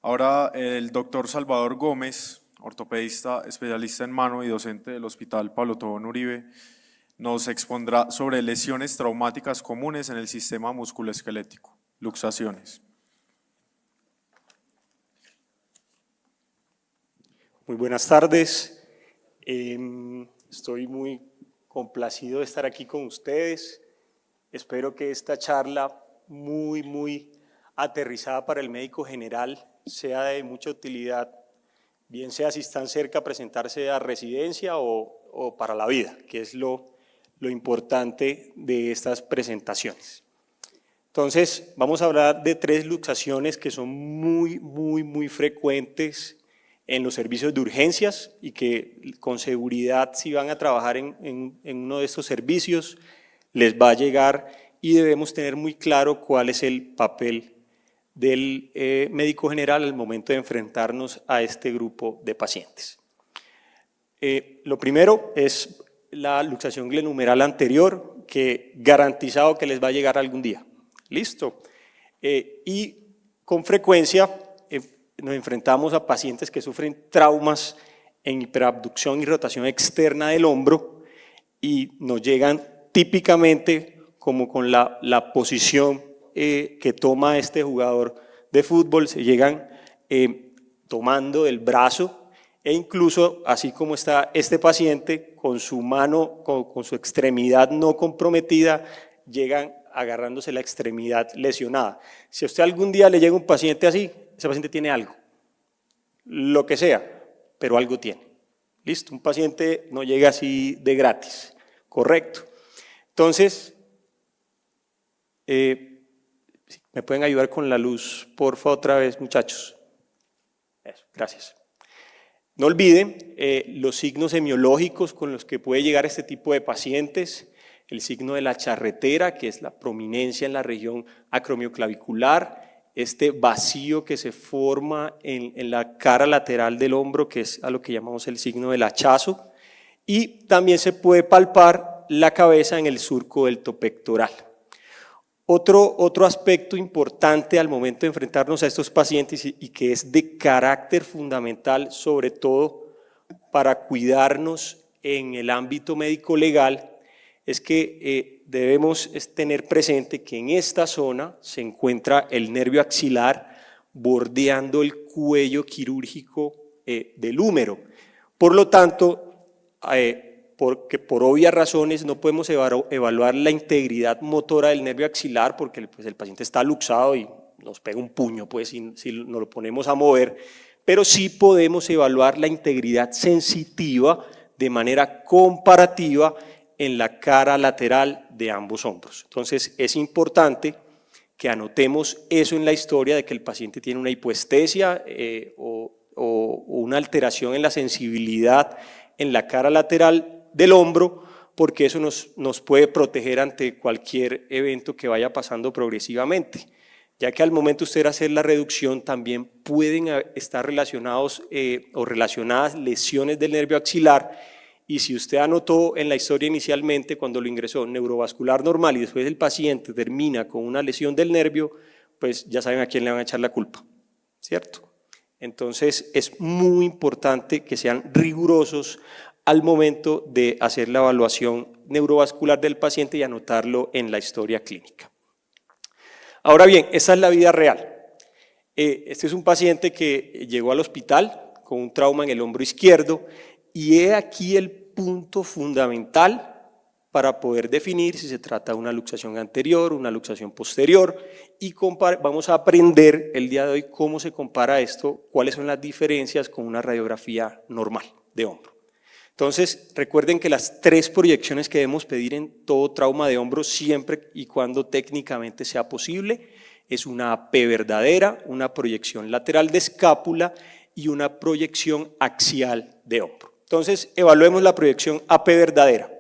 Ahora el doctor Salvador Gómez, ortopedista, especialista en mano y docente del Hospital Pablo Tobón Uribe, nos expondrá sobre lesiones traumáticas comunes en el sistema musculoesquelético, luxaciones. Muy buenas tardes. Estoy muy complacido de estar aquí con ustedes. Espero que esta charla muy aterrizada para el médico general sea de mucha utilidad, bien sea si están cerca a presentarse a residencia o para la vida, que es lo importante de estas presentaciones. Entonces, vamos a hablar de 3 luxaciones que son muy frecuentes en los servicios de urgencias y que con seguridad, si van a trabajar en uno de estos servicios, les va a llegar, y debemos tener muy claro cuál es el papel del médico general al momento de enfrentarnos a este grupo de pacientes. Lo primero es la luxación glenumeral anterior, que garantizado que les va a llegar algún día. ¿Listo? Y con frecuencia nos enfrentamos a pacientes que sufren traumas en hiperabducción y rotación externa del hombro y nos llegan típicamente como con la posición que toma este jugador de fútbol, se llegan tomando del brazo e incluso así como está este paciente con su mano, con su extremidad no comprometida, llegan agarrándose la extremidad lesionada. Si a usted algún día le llega un paciente así, ese paciente tiene algo, lo que sea, pero algo tiene. ¿Listo? Un paciente no llega así de gratis, ¿correcto? Entonces, ¿me pueden ayudar con la luz, porfa, otra vez, muchachos? Eso, gracias. No olviden los signos semiológicos con los que puede llegar este tipo de pacientes. El signo de la charretera, que es la prominencia en la región acromioclavicular, este vacío que se forma en la cara lateral del hombro, que es a lo que llamamos el signo del hachazo, y también se puede palpar la cabeza en el surco delto pectoral. Otro aspecto importante al momento de enfrentarnos a estos pacientes y que es de carácter fundamental, sobre todo para cuidarnos en el ámbito médico-legal, es que debemos tener presente que en esta zona se encuentra el nervio axilar bordeando el cuello quirúrgico del húmero. Por lo tanto, porque por obvias razones no podemos evaluar la integridad motora del nervio axilar porque pues, el paciente está luxado y nos pega un puño pues, si nos lo ponemos a mover, pero sí podemos evaluar la integridad sensitiva de manera comparativa en la cara lateral de ambos hombros. Entonces es importante que anotemos eso en la historia de que el paciente tiene una hipoestesia o una alteración en la sensibilidad en la cara lateral del hombro, porque eso nos puede proteger ante cualquier evento que vaya pasando progresivamente, ya que al momento de usted hacer la reducción también pueden estar relacionados o relacionadas lesiones del nervio axilar. Y si usted anotó en la historia inicialmente cuando lo ingresó neurovascular normal y después el paciente termina con una lesión del nervio, pues ya saben a quién le van a echar la culpa, ¿cierto? Entonces es muy importante que sean rigurosos al momento de hacer la evaluación neurovascular del paciente y anotarlo en la historia clínica. Ahora bien, esa es la vida real. Este es un paciente que llegó al hospital con un trauma en el hombro izquierdo y he aquí el punto fundamental para poder definir si se trata de una luxación anterior, una luxación posterior y vamos a aprender el día de hoy cómo se compara esto, cuáles son las diferencias con una radiografía normal de hombro. Entonces, recuerden que las 3 proyecciones que debemos pedir en todo trauma de hombro siempre y cuando técnicamente sea posible es una AP verdadera, una proyección lateral de escápula y una proyección axial de hombro. Entonces, evaluemos la proyección AP verdadera.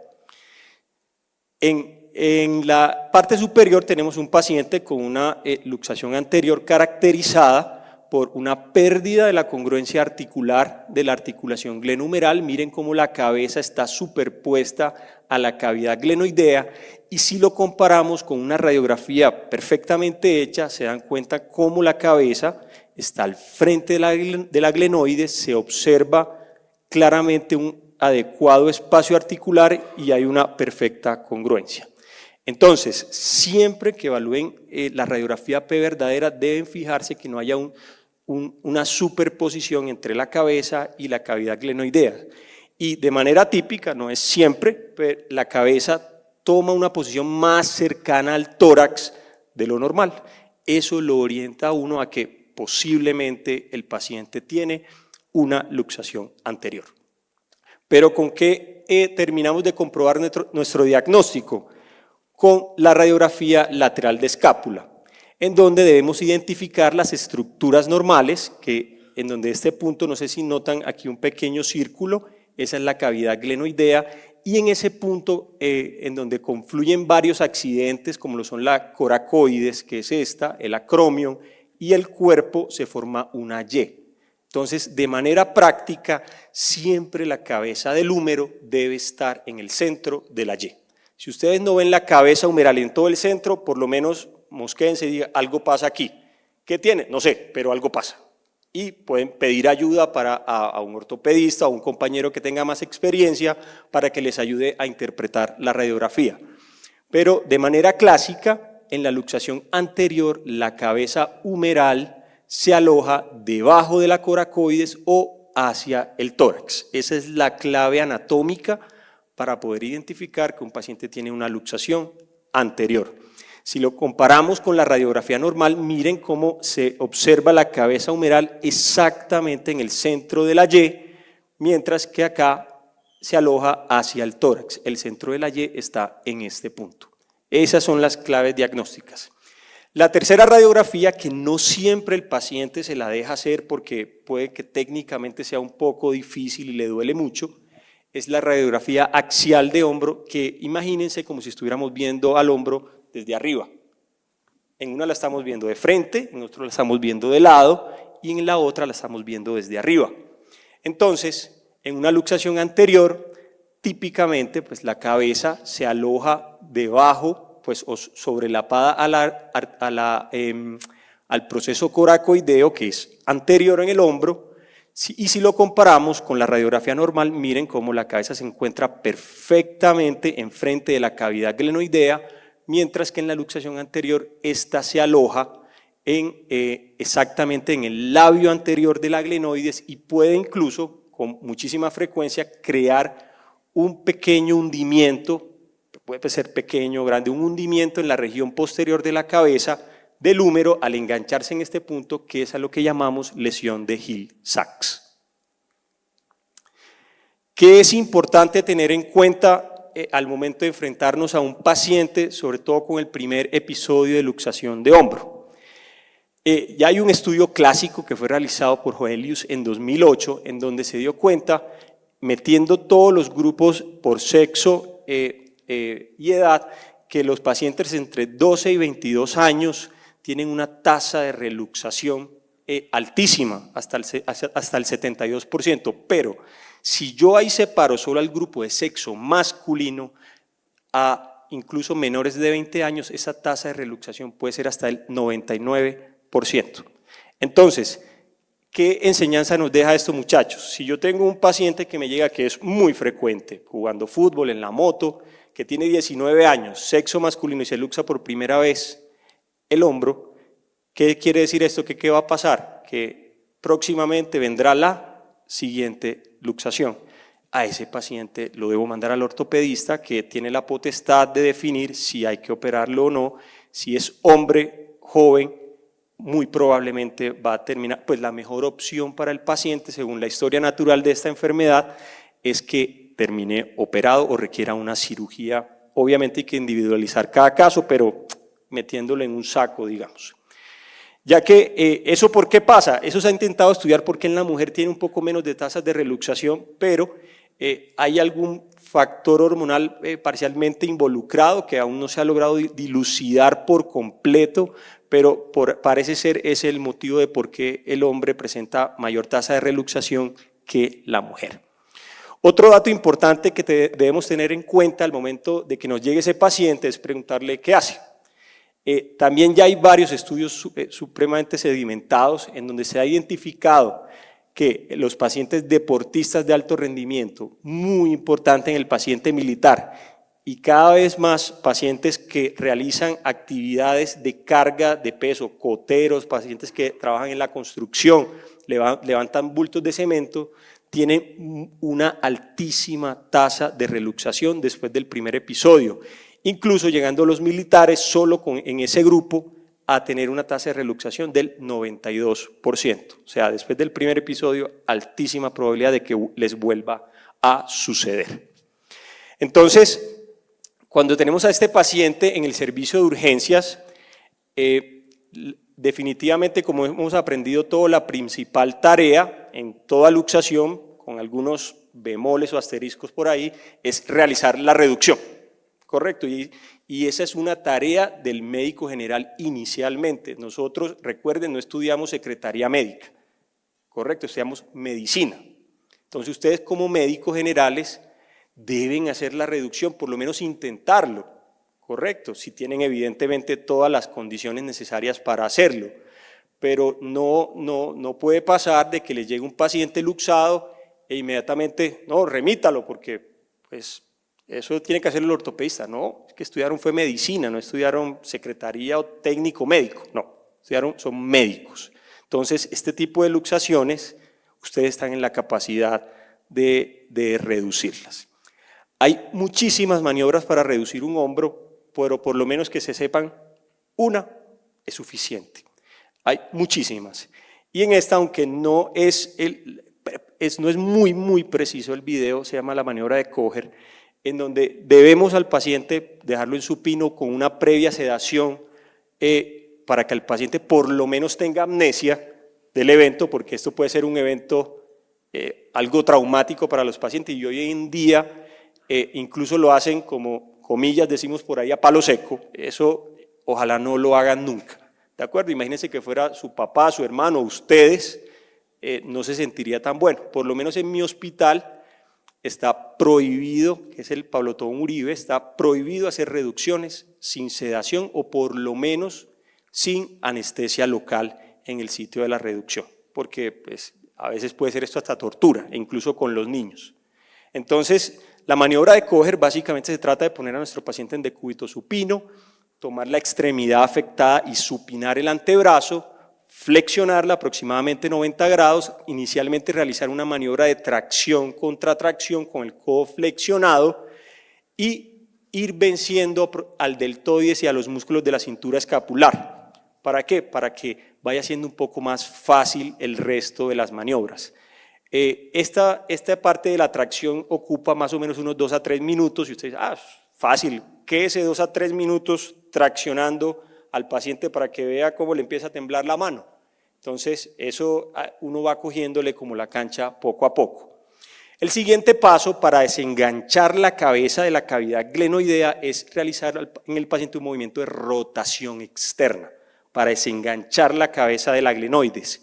En la parte superior tenemos un paciente con una luxación anterior caracterizada por una pérdida de la congruencia articular de la articulación glenumeral. Miren cómo la cabeza está superpuesta a la cavidad glenoidea y si lo comparamos con una radiografía perfectamente hecha, se dan cuenta cómo la cabeza está al frente de la glenoides, se observa claramente un adecuado espacio articular y hay una perfecta congruencia. Entonces, siempre que evalúen la radiografía P verdadera, deben fijarse que no haya una superposición entre la cabeza y la cavidad glenoidea. Y de manera típica, no es siempre, pero la cabeza toma una posición más cercana al tórax de lo normal. Eso lo orienta a uno a que posiblemente el paciente tiene una luxación anterior. Pero ¿con qué terminamos de comprobar nuestro diagnóstico? Con la radiografía lateral de escápula, en donde debemos identificar las estructuras normales, en donde este punto, no sé si notan aquí un pequeño círculo, esa es la cavidad glenoidea, y en ese punto en donde confluyen varios accidentes, como lo son la coracoides, que es esta, el acromion, y el cuerpo, se forma una Y. Entonces, de manera práctica, siempre la cabeza del húmero debe estar en el centro de la Y. Si ustedes no ven la cabeza humeral en todo el centro, por lo menos mosquéense y digan, algo pasa aquí. ¿Qué tiene? No sé, pero algo pasa. Y pueden pedir ayuda a un ortopedista o un compañero que tenga más experiencia para que les ayude a interpretar la radiografía. Pero de manera clásica, en la luxación anterior, la cabeza humeral se aloja debajo de la coracoides o hacia el tórax. Esa es la clave anatómica para poder identificar que un paciente tiene una luxación anterior. Si lo comparamos con la radiografía normal, miren cómo se observa la cabeza humeral exactamente en el centro de la Y, mientras que acá se aloja hacia el tórax. El centro de la Y está en este punto. Esas son las claves diagnósticas. La tercera radiografía, que no siempre el paciente se la deja hacer porque puede que técnicamente sea un poco difícil y le duele mucho, es la radiografía axial de hombro, que imagínense como si estuviéramos viendo al hombro desde arriba. En una la estamos viendo de frente, en otra la estamos viendo de lado y en la otra la estamos viendo desde arriba. Entonces, en una luxación anterior, típicamente pues, la cabeza se aloja debajo, pues, o sobrelapada al proceso coracoideo, que es anterior en el hombro. Y si lo comparamos con la radiografía normal, miren cómo la cabeza se encuentra perfectamente enfrente de la cavidad glenoidea, mientras que en la luxación anterior esta se aloja exactamente en el labio anterior de la glenoides y puede incluso, con muchísima frecuencia, crear un pequeño hundimiento, puede ser pequeño o grande, un hundimiento en la región posterior de la cabeza del húmero al engancharse en este punto, que es a lo que llamamos lesión de Hill-Sachs. ¿Qué es importante tener en cuenta al momento de enfrentarnos a un paciente, sobre todo con el primer episodio de luxación de hombro? Ya hay un estudio clásico que fue realizado por Joelius en 2008, en donde se dio cuenta, metiendo todos los grupos por sexo y edad, que los pacientes entre 12 y 22 años tienen una tasa de reluxación altísima, hasta el 72%, pero si yo ahí separo solo al grupo de sexo masculino, a incluso menores de 20 años, esa tasa de reluxación puede ser hasta el 99%. Entonces, ¿qué enseñanza nos deja esto, muchachos? Si yo tengo un paciente que me llega, que es muy frecuente, jugando fútbol, en la moto, que tiene 19 años, sexo masculino y se luxa por primera vez el hombro, ¿qué quiere decir esto? ¿Qué va a pasar? Que próximamente vendrá la siguiente luxación. A ese paciente lo debo mandar al ortopedista, que tiene la potestad de definir si hay que operarlo o no. Si es hombre joven, muy probablemente va a terminar, pues la mejor opción para el paciente, según la historia natural de esta enfermedad, es que termine operado o requiera una cirugía. Obviamente hay que individualizar cada caso, pero metiéndolo en un saco, digamos. Ya que eso, ¿por qué pasa? Eso se ha intentado estudiar porque en la mujer tiene un poco menos de tasas de reluxación, pero hay algún factor hormonal parcialmente involucrado que aún no se ha logrado dilucidar por completo, pero parece ser ese el motivo de por qué el hombre presenta mayor tasa de reluxación que la mujer. Otro dato importante que debemos tener en cuenta al momento de que nos llegue ese paciente es preguntarle qué hace. También ya hay varios estudios supremamente sedimentados en donde se ha identificado que los pacientes deportistas de alto rendimiento, muy importante en el paciente militar, y cada vez más pacientes que realizan actividades de carga de peso, coteros, pacientes que trabajan en la construcción, levantan bultos de cemento, tienen una altísima tasa de reluxación después del primer episodio, incluso llegando los militares solo en ese grupo a tener una tasa de reluxación del 92%. O sea, después del primer episodio, altísima probabilidad de que les vuelva a suceder. Entonces, cuando tenemos a este paciente en el servicio de urgencias, definitivamente, como hemos aprendido todo, la principal tarea en toda luxación, con algunos bemoles o asteriscos por ahí, es realizar la reducción, ¿correcto? Y esa es una tarea del médico general inicialmente. Nosotros, recuerden, no estudiamos secretaría médica, ¿correcto? Estudiamos medicina. Entonces, ustedes como médicos generales deben hacer la reducción, por lo menos intentarlo, correcto, si tienen evidentemente todas las condiciones necesarias para hacerlo, pero no puede pasar de que les llegue un paciente luxado e inmediatamente, no, remítalo, porque pues eso tiene que hacer el ortopedista. No, es que estudiaron fue medicina, no estudiaron secretaría o técnico médico, no, son médicos. Entonces, este tipo de luxaciones, ustedes están en la capacidad de reducirlas. Hay muchísimas maniobras para reducir un hombro, pero por lo menos que se sepan, una es suficiente. Hay muchísimas. Y en esta, aunque no es muy preciso el video, se llama la maniobra de Kocher, en donde debemos al paciente dejarlo en supino con una previa sedación para que el paciente por lo menos tenga amnesia del evento, porque esto puede ser un evento algo traumático para los pacientes y hoy en día incluso lo hacen como, comillas, decimos por ahí, a palo seco. Eso ojalá no lo hagan nunca, ¿de acuerdo? Imagínense que fuera su papá, su hermano, ustedes, no se sentiría tan bueno. Por lo menos en mi hospital está prohibido, que es el Pablo Tobón Uribe, está prohibido hacer reducciones sin sedación o por lo menos sin anestesia local en el sitio de la reducción, porque pues, a veces puede ser esto hasta tortura, incluso con los niños. Entonces, la maniobra de Kocher básicamente se trata de poner a nuestro paciente en decúbito supino, tomar la extremidad afectada y supinar el antebrazo, flexionarla aproximadamente 90 grados, inicialmente realizar una maniobra de tracción contra tracción con el codo flexionado y ir venciendo al deltoides y a los músculos de la cintura escapular. ¿Para qué? Para que vaya siendo un poco más fácil el resto de las maniobras. Esta parte de la tracción ocupa más o menos unos 2 a 3 minutos y ustedes dicen, fácil, quédese 2 a 3 minutos traccionando al paciente para que vea cómo le empieza a temblar la mano. Entonces, eso uno va cogiéndole como la cancha poco a poco. El siguiente paso para desenganchar la cabeza de la cavidad glenoidea es realizar en el paciente un movimiento de rotación externa para desenganchar la cabeza de la glenoides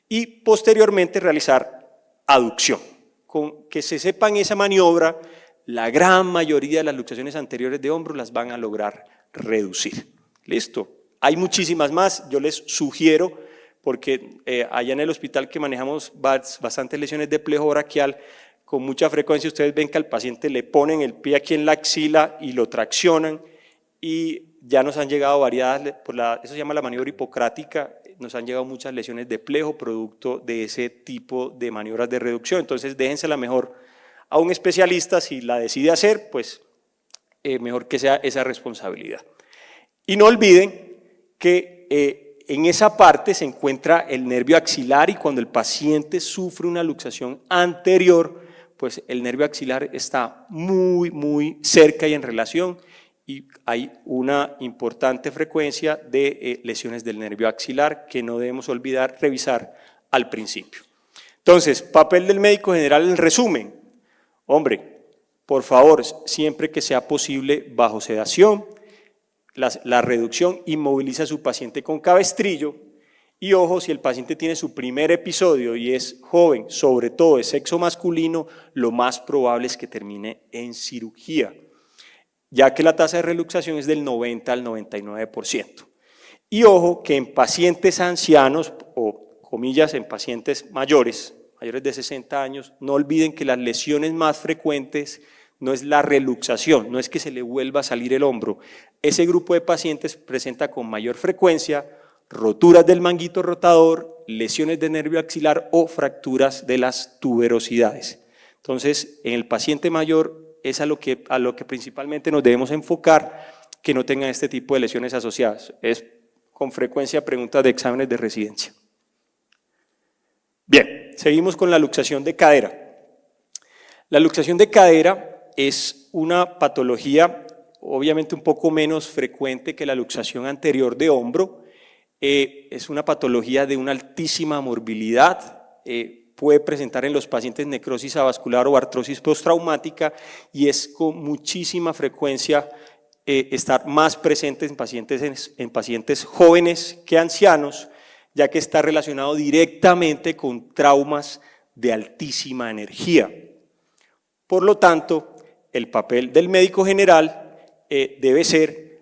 y posteriormente realizar aducción. Con que se sepan esa maniobra, la gran mayoría de las luxaciones anteriores de hombro las van a lograr reducir. ¿Listo? Hay muchísimas más, yo les sugiero, porque allá en el hospital que manejamos bastantes lesiones de plejo braquial, con mucha frecuencia ustedes ven que al paciente le ponen el pie aquí en la axila y lo traccionan y ya nos han llegado variadas, eso se llama la maniobra hipocrática, nos han llegado muchas lesiones de plejo producto de ese tipo de maniobras de reducción. Entonces déjensela mejor a un especialista, si la decide hacer, pues mejor que sea esa responsabilidad. Y no olviden que en esa parte se encuentra el nervio axilar y cuando el paciente sufre una luxación anterior, pues el nervio axilar está muy cerca y en relación y hay una importante frecuencia de lesiones del nervio axilar que no debemos olvidar revisar al principio. Entonces, papel del médico general en resumen. Hombre, por favor, siempre que sea posible, bajo sedación, la reducción inmoviliza a su paciente con cabestrillo y ojo, si el paciente tiene su primer episodio y es joven, sobre todo de sexo masculino, lo más probable es que termine en cirugía. ya que la tasa de reluxación es del 90 al 99%. Y ojo que en pacientes ancianos, o comillas, en pacientes mayores de 60 años, no olviden que las lesiones más frecuentes no es la reluxación, no es que se le vuelva a salir el hombro. Ese grupo de pacientes presenta con mayor frecuencia roturas del manguito rotador, lesiones de nervio axilar o fracturas de las tuberosidades. Entonces, en el paciente mayor es a lo que principalmente nos debemos enfocar, que no tengan este tipo de lesiones asociadas. Es con frecuencia preguntas de exámenes de residencia. Bien, seguimos con la luxación de cadera. La luxación de cadera es una patología obviamente un poco menos frecuente que la luxación anterior de hombro. Es una patología de una altísima morbilidad, puede presentar en los pacientes necrosis avascular o artrosis postraumática y es con muchísima frecuencia estar más presente en pacientes jóvenes que ancianos, ya que está relacionado directamente con traumas de altísima energía. Por lo tanto, el papel del médico general debe ser,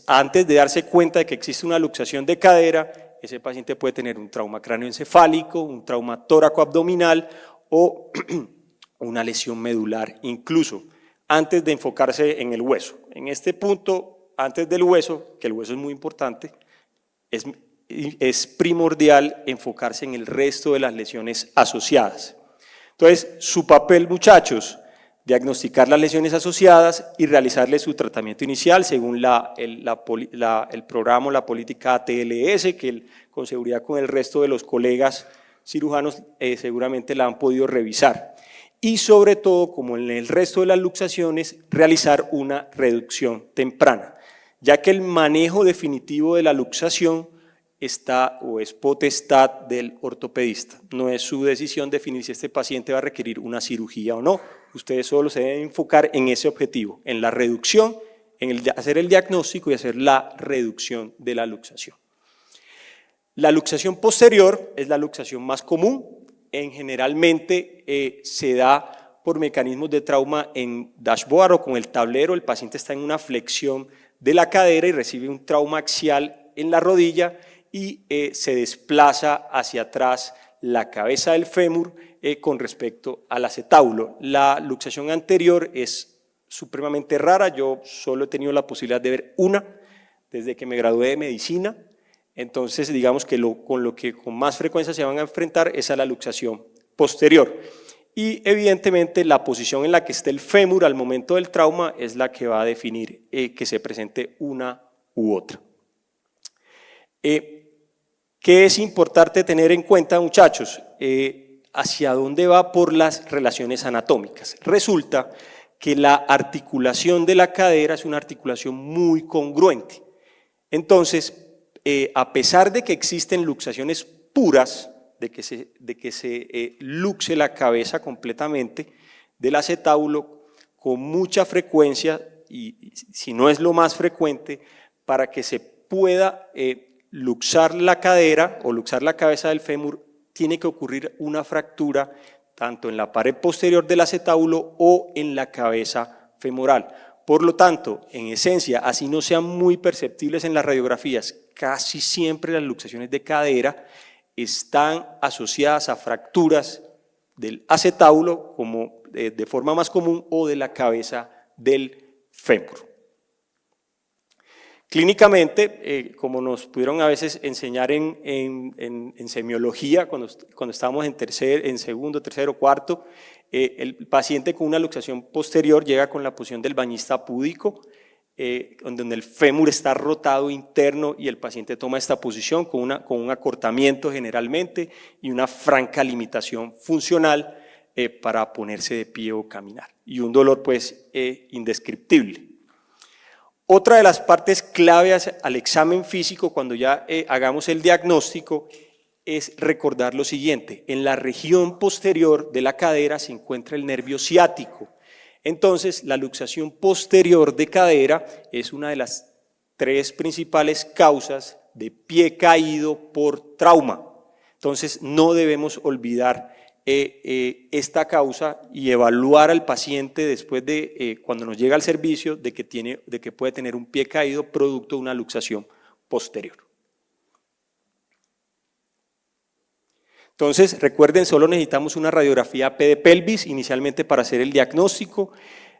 antes de darse cuenta de que existe una luxación de cadera, ese paciente puede tener un trauma cráneoencefálico, un trauma tóraco-abdominal o una lesión medular, incluso antes de enfocarse en el hueso. En este punto, antes del hueso, que el hueso es muy importante, es primordial enfocarse en el resto de las lesiones asociadas. Entonces, su papel, muchachos, diagnosticar las lesiones asociadas y realizarle su tratamiento inicial según el programa o la política ATLS, que con seguridad con el resto de los colegas cirujanos seguramente la han podido revisar. Y sobre todo, como en el resto de las luxaciones, realizar una reducción temprana, ya que el manejo definitivo de la luxación está o es potestad del ortopedista. No es su decisión definir si este paciente va a requerir una cirugía o no. Ustedes solo se deben enfocar en ese objetivo, en la reducción, en hacer el diagnóstico y hacer la reducción de la luxación. La luxación posterior es la luxación más común. Generalmente se da por mecanismos de trauma en dashboard o con el tablero. El paciente está en una flexión de la cadera y recibe un trauma axial en la rodilla y se desplaza hacia atrás la cabeza del fémur con respecto al acetábulo. La luxación anterior es supremamente rara, yo solo he tenido la posibilidad de ver una desde que me gradué de medicina, entonces digamos que con lo que con más frecuencia se van a enfrentar es a la luxación posterior. Y evidentemente la posición en la que esté el fémur al momento del trauma es la que va a definir que se presente una u otra. ¿Qué es importante tener en cuenta, muchachos? ¿Hacia dónde va por las relaciones anatómicas? Resulta que la articulación de la cadera es una articulación muy congruente. Entonces, a pesar de que existen luxaciones puras, de que se luxe la cabeza completamente del acetábulo, con mucha frecuencia, y si no es lo más frecuente, para que se pueda luxar la cadera o luxar la cabeza del fémur, tiene que ocurrir una fractura tanto en la pared posterior del acetábulo o en la cabeza femoral. Por lo tanto, en esencia, así no sean muy perceptibles en las radiografías, casi siempre las luxaciones de cadera están asociadas a fracturas del acetábulo como de forma más común o de la cabeza del fémur. Clínicamente, como nos pudieron a veces enseñar en semiología, cuando estábamos en segundo, tercero, cuarto, el paciente con una luxación posterior llega con la posición del bañista púdico, donde el fémur está rotado interno y el paciente toma esta posición con un acortamiento generalmente y una franca limitación funcional para ponerse de pie o caminar. Y un dolor pues indescriptible. Otra de las partes claves al examen físico cuando ya hagamos el diagnóstico es recordar lo siguiente: en la región posterior de la cadera se encuentra el nervio ciático. Entonces, la luxación posterior de cadera es una de las 3 principales causas de pie caído por trauma. Entonces, no debemos olvidar esta causa y evaluar al paciente después de, cuando nos llega al servicio, de que puede tener un pie caído producto de una luxación posterior. Entonces, recuerden, solo necesitamos una radiografía P de pelvis inicialmente para hacer el diagnóstico.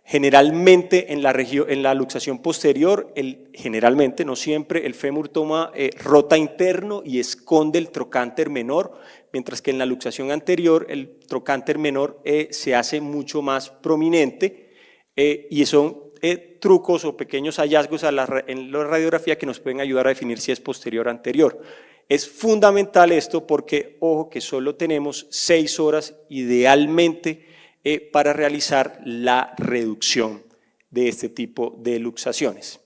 Generalmente en la luxación posterior, generalmente, no siempre, el fémur rota interno y esconde el trocánter menor, mientras que en la luxación anterior el trocánter menor se hace mucho más prominente y son trucos o pequeños hallazgos en la radiografía que nos pueden ayudar a definir si es posterior o anterior. Es fundamental esto porque, ojo, que solo tenemos 6 horas idealmente para realizar la reducción de este tipo de luxaciones.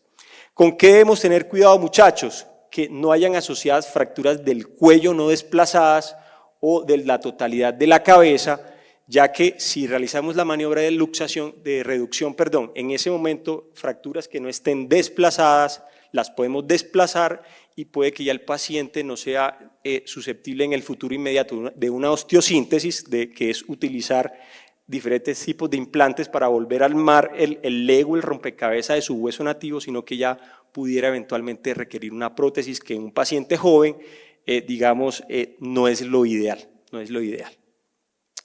¿Con qué debemos tener cuidado, muchachos? Que no hayan asociadas fracturas del cuello no desplazadas o de la totalidad de la cabeza, ya que si realizamos la maniobra de reducción, en ese momento fracturas que no estén desplazadas, las podemos desplazar y puede que ya el paciente no sea susceptible en el futuro inmediato de una osteosíntesis, que es utilizar diferentes tipos de implantes para volver a armar el Lego, el rompecabezas de su hueso nativo, sino que ya pudiera eventualmente requerir una prótesis que en un paciente joven, no es lo ideal,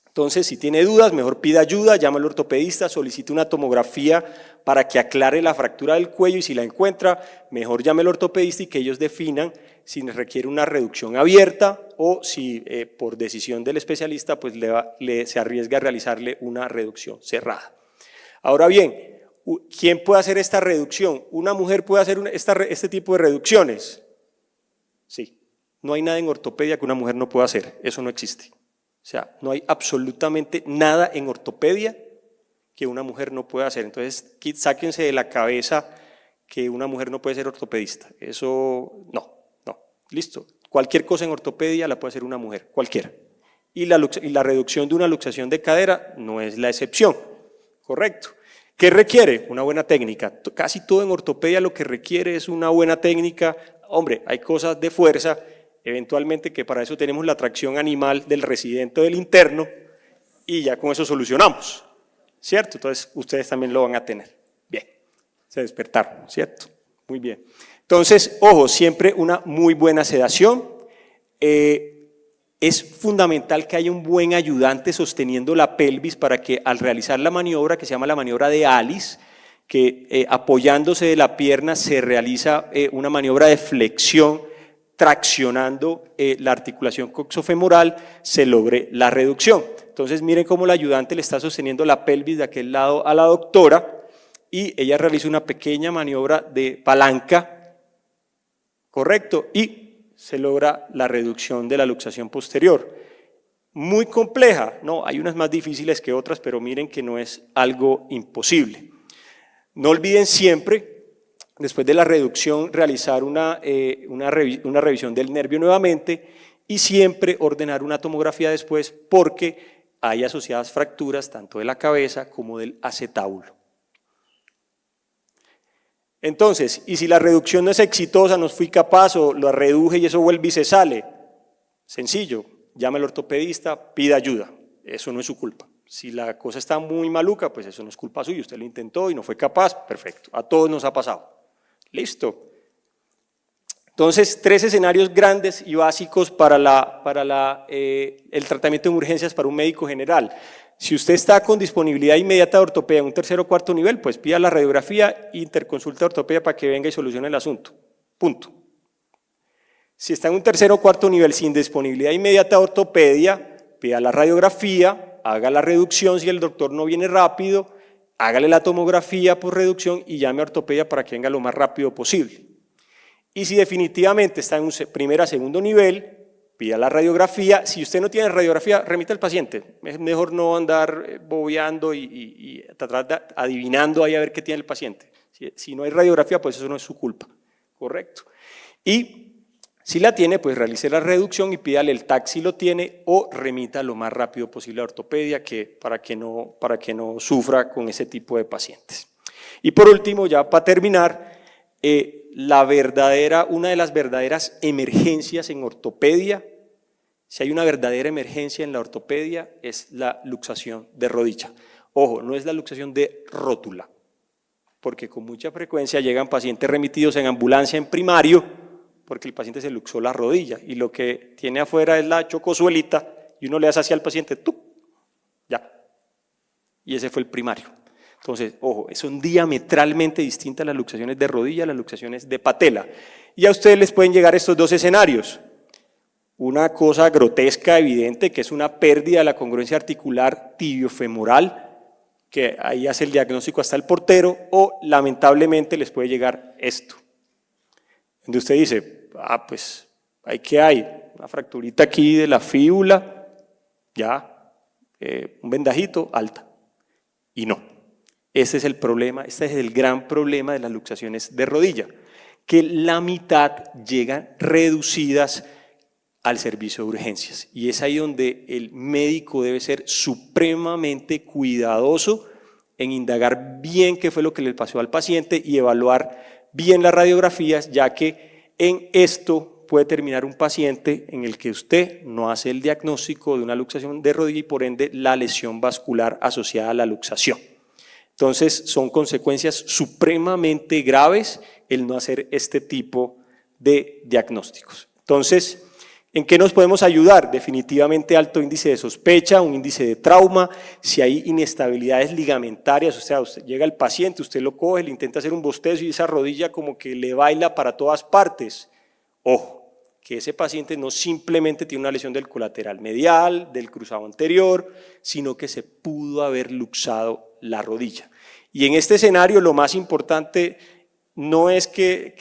Entonces, si tiene dudas, mejor pida ayuda, llame al ortopedista, solicite una tomografía para que aclare la fractura del cuello y si la encuentra, mejor llame al ortopedista y que ellos definan si requiere una reducción abierta o si por decisión del especialista pues se arriesga a realizarle una reducción cerrada. Ahora bien, ¿quién puede hacer esta reducción? ¿Una mujer puede hacer este tipo de reducciones? Sí, no hay nada en ortopedia que una mujer no pueda hacer, eso no existe. O sea, no hay absolutamente nada en ortopedia que una mujer no pueda hacer. Entonces, sáquense de la cabeza que una mujer no puede ser ortopedista. Eso, no, listo. Cualquier cosa en ortopedia la puede hacer una mujer, cualquiera. Y la reducción de una luxación de cadera no es la excepción, correcto. ¿Qué requiere? Una buena técnica. Casi todo en ortopedia lo que requiere es una buena técnica. Hombre, hay cosas de fuerza, eventualmente que para eso tenemos la tracción animal del residente o del interno y ya con eso solucionamos, ¿cierto? Entonces ustedes también lo van a tener. Bien, se despertaron, ¿cierto? Muy bien. Entonces, ojo, siempre una muy buena sedación. Es fundamental que haya un buen ayudante sosteniendo la pelvis para que al realizar la maniobra, que se llama la maniobra de Alice, que apoyándose de la pierna se realiza una maniobra de flexión, traccionando la articulación coxofemoral, se logre la reducción. Entonces miren cómo el ayudante le está sosteniendo la pelvis de aquel lado a la doctora y ella realiza una pequeña maniobra de palanca, correcto, y se logra la reducción de la luxación posterior. Muy compleja, no, hay unas más difíciles que otras, pero miren que no es algo imposible. No olviden siempre, después de la reducción, realizar una revisión del nervio nuevamente y siempre ordenar una tomografía después porque hay asociadas fracturas tanto de la cabeza como del acetábulo. Entonces, y si la reducción no es exitosa, no fui capaz o lo reduje y eso vuelve y se sale, sencillo, llame al ortopedista, pida ayuda, eso no es su culpa. Si la cosa está muy maluca, pues eso no es culpa suya, usted lo intentó y no fue capaz, perfecto, a todos nos ha pasado. Listo. Entonces, 3 escenarios grandes y básicos para el tratamiento de urgencias para un médico general. Si usted está con disponibilidad inmediata de ortopedia en un 3.º o 4.º nivel, pues pida la radiografía e interconsulta de ortopedia para que venga y solucione el asunto. Punto. Si está en un 3.º o 4.º nivel sin disponibilidad inmediata de ortopedia, pida la radiografía, haga la reducción si el doctor no viene rápido, hágale la tomografía por reducción y llame a ortopedia para que venga lo más rápido posible. Y si definitivamente está en un 1.º o 2.º nivel, pida la radiografía. Si usted no tiene radiografía, remita al paciente. Es mejor no andar bobeando y tratar adivinando ahí a ver qué tiene el paciente. Si no hay radiografía, pues eso no es su culpa, ¿correcto? Y si la tiene, pues realice la reducción y pídale el TAC si lo tiene o remita lo más rápido posible a ortopedia para que no sufra con ese tipo de pacientes. Y por último, ya para terminar, una de las verdaderas emergencias en ortopedia Si hay una verdadera emergencia en la ortopedia, es la luxación de rodilla. Ojo, no es la luxación de rótula, porque con mucha frecuencia llegan pacientes remitidos en ambulancia en primario, porque el paciente se luxó la rodilla y lo que tiene afuera es la chocosuelita y uno le hace así al paciente, ¡tup! Ya. Y ese fue el primario. Entonces, ojo, son diametralmente distintas las luxaciones de rodilla a las luxaciones de patela. Y a ustedes les pueden llegar estos dos escenarios. Una cosa grotesca, evidente, que es una pérdida de la congruencia articular tibiofemoral, que ahí hace el diagnóstico hasta el portero, o lamentablemente les puede llegar esto. Donde usted dice, pues, ¿ahí qué hay? Una fracturita aquí de la fíbula, ya, un vendajito, alta. Y no. Ese es el problema, este es el gran problema de las luxaciones de rodilla, que la mitad llegan reducidas al servicio de urgencias. Y es ahí donde el médico debe ser supremamente cuidadoso en indagar bien qué fue lo que le pasó al paciente y evaluar bien las radiografías, ya que en esto puede terminar un paciente en el que usted no hace el diagnóstico de una luxación de rodilla y por ende la lesión vascular asociada a la luxación. Entonces son consecuencias supremamente graves el no hacer este tipo de diagnósticos. Entonces, ¿en qué nos podemos ayudar? Definitivamente alto índice de sospecha, un índice de trauma, si hay inestabilidades ligamentarias, o sea, usted llega el paciente, usted lo coge, le intenta hacer un bostezo y esa rodilla como que le baila para todas partes. Ojo, que ese paciente no simplemente tiene una lesión del colateral medial, del cruzado anterior, sino que se pudo haber luxado la rodilla. Y en este escenario lo más importante no es qué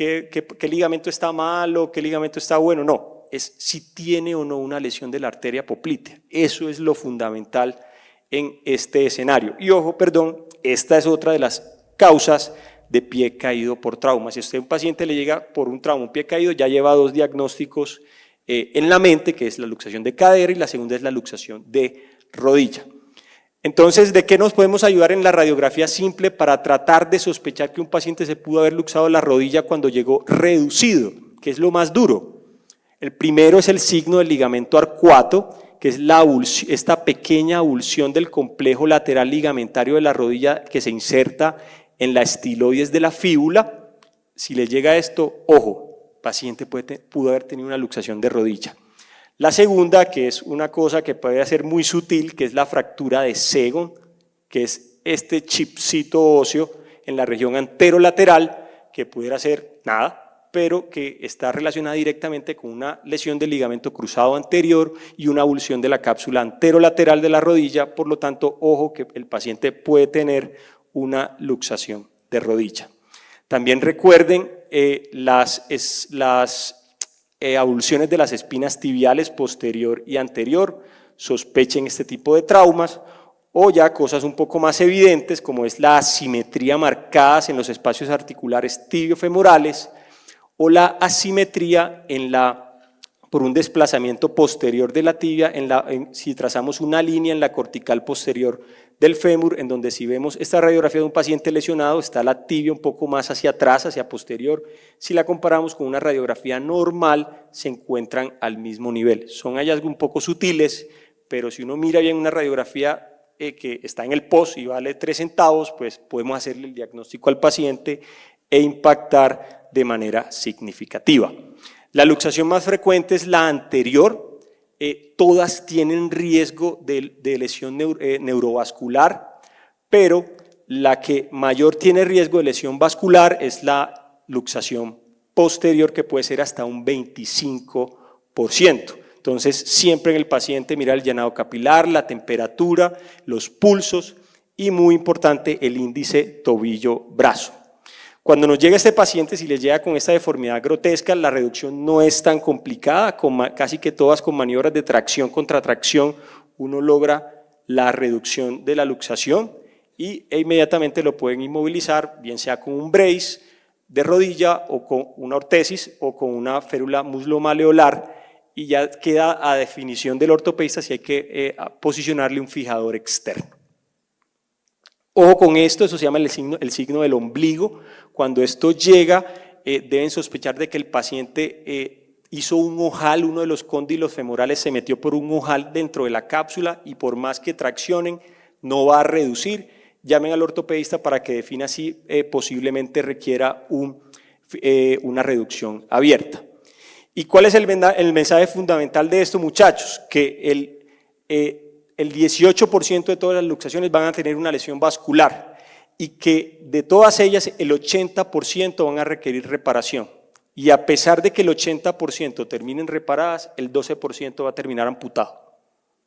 ligamento está mal o qué ligamento está bueno, no, es si tiene o no una lesión de la arteria poplitea. Eso es lo fundamental en este escenario. Y ojo, perdón, esta es otra de las causas de pie caído por trauma. Si a usted un paciente le llega por un trauma, un pie caído, ya lleva dos diagnósticos en la mente, que es la luxación de cadera y la segunda es la luxación de rodilla. Entonces, ¿de qué nos podemos ayudar en la radiografía simple para tratar de sospechar que un paciente se pudo haber luxado la rodilla cuando llegó reducido, que es lo más duro? El primero es el signo del ligamento arcuato, que es esta pequeña avulsión del complejo lateral ligamentario de la rodilla que se inserta en la estiloides de la fíbula. Si le llega esto, ojo, paciente pudo haber tenido una luxación de rodilla. La segunda, que es una cosa que puede ser muy sutil, que es la fractura de Segon, que es este chipcito óseo en la región anterolateral, que pudiera ser nada, pero que está relacionada directamente con una lesión del ligamento cruzado anterior y una avulsión de la cápsula anterolateral de la rodilla, por lo tanto, ojo que el paciente puede tener una luxación de rodilla. También recuerden las avulsiones de las espinas tibiales posterior y anterior, sospechen este tipo de traumas, o ya cosas un poco más evidentes como es la asimetría marcadas en los espacios articulares tibiofemorales o la asimetría por un desplazamiento posterior de la tibia, si trazamos una línea en la cortical posterior del fémur, en donde si vemos esta radiografía de un paciente lesionado, está la tibia un poco más hacia atrás, hacia posterior. Si la comparamos con una radiografía normal, se encuentran al mismo nivel. Son hallazgos un poco sutiles, pero si uno mira bien una radiografía que está en el POS y vale 3 centavos, pues podemos hacerle el diagnóstico al paciente e impactar de manera significativa. La luxación más frecuente es la anterior. Todas tienen riesgo de lesión neurovascular, pero la que mayor tiene riesgo de lesión vascular es la luxación posterior, que puede ser hasta un 25%. Entonces, siempre en el paciente mirar el llenado capilar, la temperatura, los pulsos y, muy importante, el índice tobillo-brazo. Cuando nos llega este paciente, si les llega con esta deformidad grotesca, la reducción no es tan complicada, casi que todas con maniobras de tracción contra tracción, uno logra la reducción de la luxación e inmediatamente lo pueden inmovilizar, bien sea con un brace de rodilla o con una ortesis o con una férula muslo-maleolar, y ya queda a definición del ortopedista si hay que posicionarle un fijador externo. Ojo con esto, eso se llama el signo del ombligo. Cuando esto llega, deben sospechar de que el paciente hizo un ojal, uno de los cóndilos femorales se metió por un ojal dentro de la cápsula y por más que traccionen no va a reducir. Llamen al ortopedista para que defina si posiblemente requiera una reducción abierta. ¿Y cuál es el mensaje fundamental de esto, muchachos? Que el 18% de todas las luxaciones van a tener una lesión vascular y que de todas ellas el 80% van a requerir reparación. Y a pesar de que el 80% terminen reparadas, el 12% va a terminar amputado.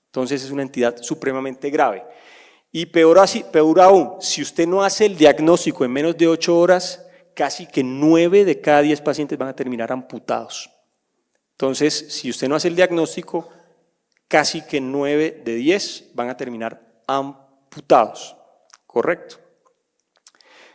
Entonces es una entidad supremamente grave. Y peor aún, si usted no hace el diagnóstico en menos de 8 horas, casi que 9 de cada 10 pacientes van a terminar amputados. Entonces, si usted no hace el diagnóstico, casi que 9 de 10 van a terminar amputados. ¿Correcto?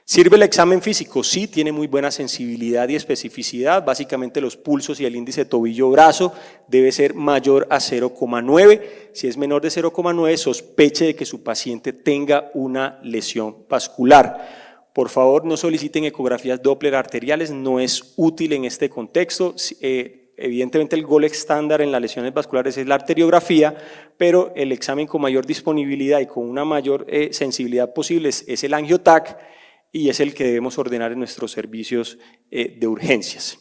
¿Sirve el examen físico? Sí, tiene muy buena sensibilidad y especificidad. Básicamente los pulsos y el índice tobillo-brazo debe ser mayor a 0,9. Si es menor de 0,9, sospeche de que su paciente tenga una lesión vascular. Por favor, no soliciten ecografías Doppler arteriales, no es útil en este contexto. Evidentemente el gold estándar en las lesiones vasculares es la arteriografía, pero el examen con mayor disponibilidad y con una mayor sensibilidad posible es el angiotac, y es el que debemos ordenar en nuestros servicios de urgencias.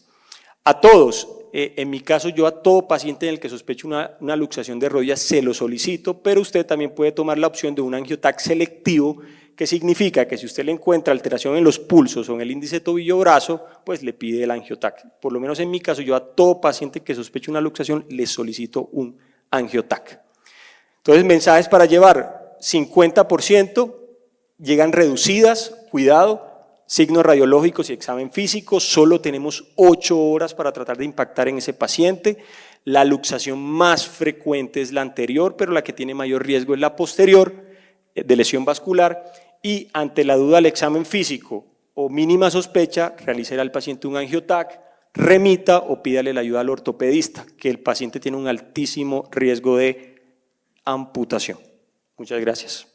A todos, en mi caso yo a todo paciente en el que sospecho una luxación de rodillas se lo solicito, pero usted también puede tomar la opción de un angiotac selectivo, que significa que si usted le encuentra alteración en los pulsos o en el índice tobillo-brazo, pues le pide el angiotac. Por lo menos en mi caso yo a todo paciente que sospeche una luxación le solicito un angiotac. Entonces, mensajes para llevar: 50% llegan reducidas, cuidado, signos radiológicos y examen físico, solo tenemos 8 horas para tratar de impactar en ese paciente. La luxación más frecuente es la anterior, pero la que tiene mayor riesgo es la posterior, de lesión vascular, y ante la duda del examen físico o mínima sospecha, realizará al paciente un angiotac, remita o pídale la ayuda al ortopedista, que el paciente tiene un altísimo riesgo de amputación. Muchas gracias.